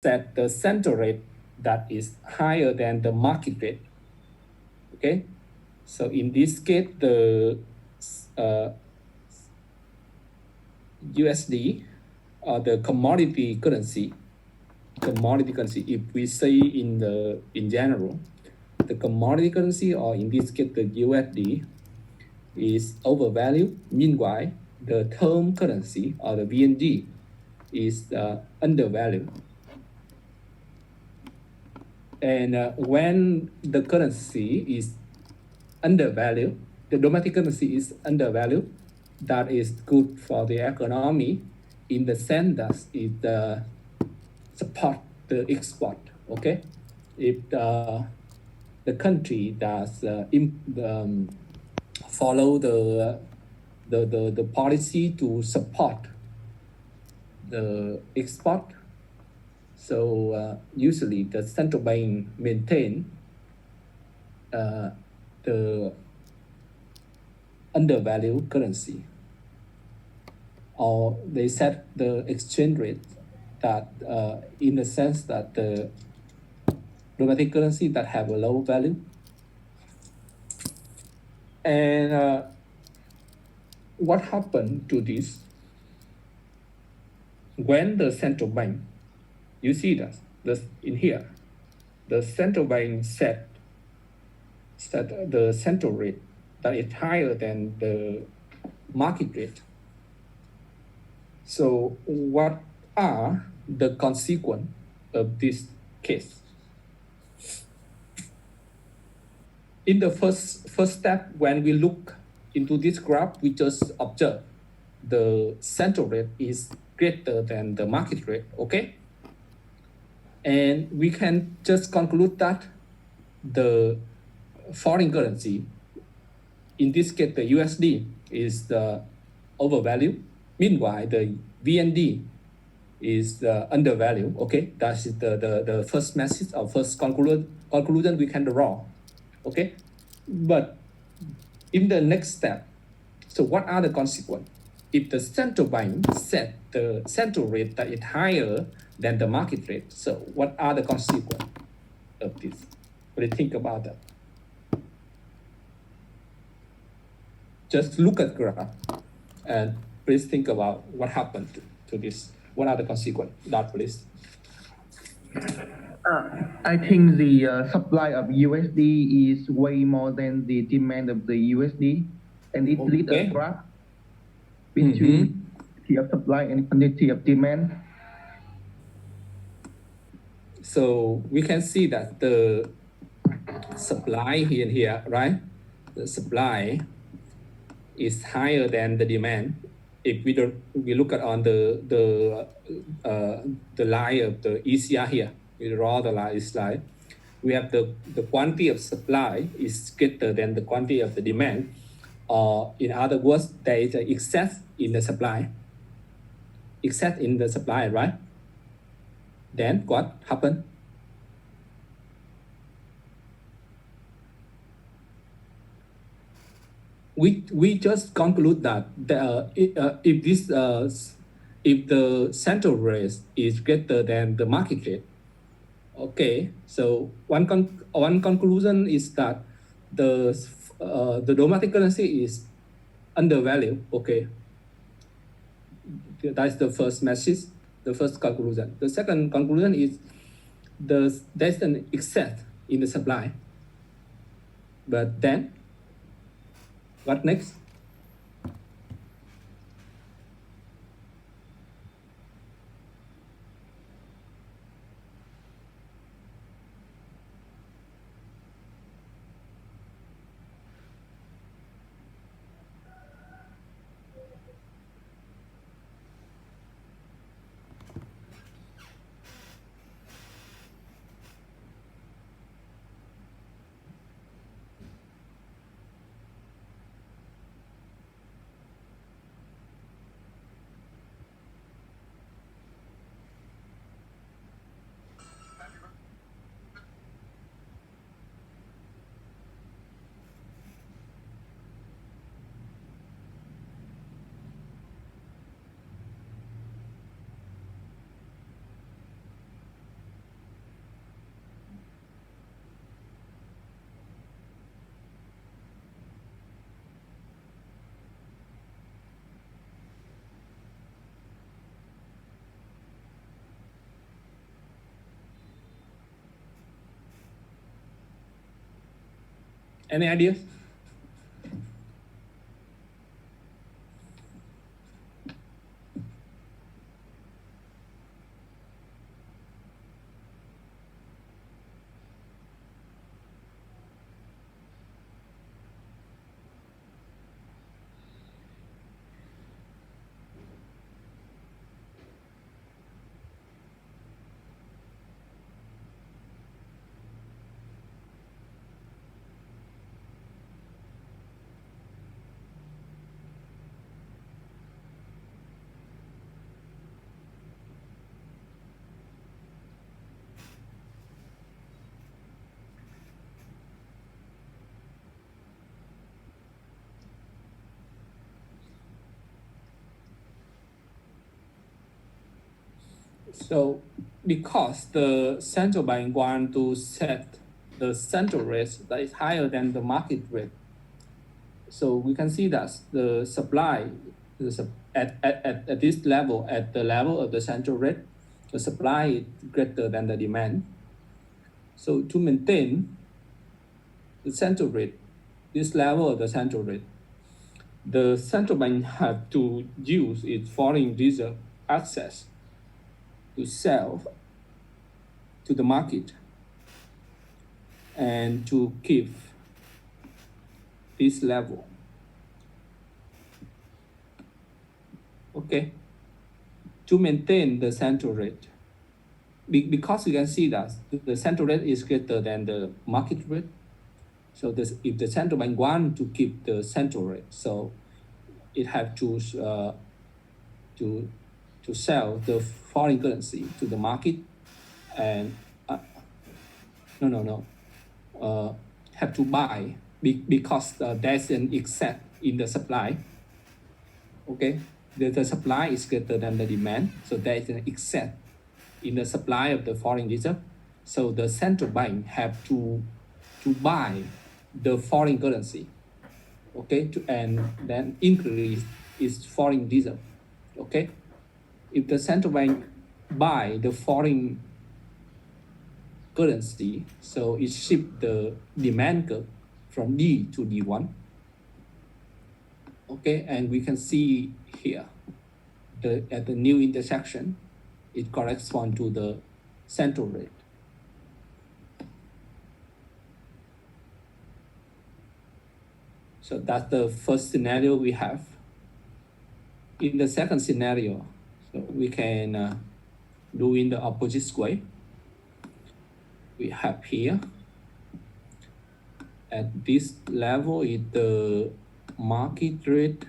set the central rate that is higher than the market rate. Okay, so in this case, the USD or the commodity currency, if we say in general, the commodity currency, or in this case the USD, is overvalued. Meanwhile, the term currency or the VNG is undervalued. And when the currency is undervalued, the domestic currency is undervalued, that is good for the economy in the sense that it support the export. Okay, if the country does follow the policy to support the export, so usually the central bank maintain the undervalued currency, or they set the exchange rate that in the sense that the domestic currency that have a low value. And what happened to this when the central bank, you see that this in here, the central bank set the central rate that is higher than the market rate. So what are the consequences of this case? In the first step, when we look into this graph, we just observe the central rate is greater than the market rate, okay? And we can just conclude that the foreign currency, in this case the USD, is the overvalued. Meanwhile, the VND is undervalued. Okay, that's the first message or first conclusion we can draw. Okay, but in the next step, so what are the consequences? If the central bank set the central rate that is higher than the market rate, so what are the consequences of this? What do you think about that? Just look at graph and please think about what happened to this. What are the consequences? That please. I think the supply of USD is way more than the demand of the USD, and it leads a graph between quantity of supply and quantity of demand. So we can see that the supply here, right? The supply is higher than the demand. If we look at on the line of the ECR here, we draw the line slide. We have the quantity of supply is greater than the quantity of the demand, or in other words, there is an excess in the supply. Excess in the supply, right? Then what happened? We just conclude that if the central rate is greater than the market rate, okay, so one conclusion is that the domestic currency is undervalued. Okay, that's the first message, the first conclusion. The second conclusion is there's an excess in the supply. But then, what next? Any ideas? So because the central bank want to set the central rate that is higher than the market rate, so we can see that the supply at this level, at the level of the central rate, the supply is greater than the demand. So to maintain the central rate, this level of the central rate, the central bank have to use its foreign reserve access to sell to the market and to keep this level. Okay, to maintain the central rate, because you can see that the central rate is greater than the market rate. So this, if the central bank want to keep the central rate, so it have to sell the foreign currency to the market, and have to buy because there's an excess in the supply. Okay, the supply is greater than the demand, so there is an excess in the supply of the foreign reserve. So the central bank have to buy the foreign currency, okay, and then increase its foreign reserve. Okay, if the central bank buy the foreign currency, so it shift the demand curve from D to D1. Okay, and we can see here at the new intersection, it corresponds to the central rate. So that's the first scenario we have. In the second scenario, so we can do in the opposite way. We have here, at this level is the market rate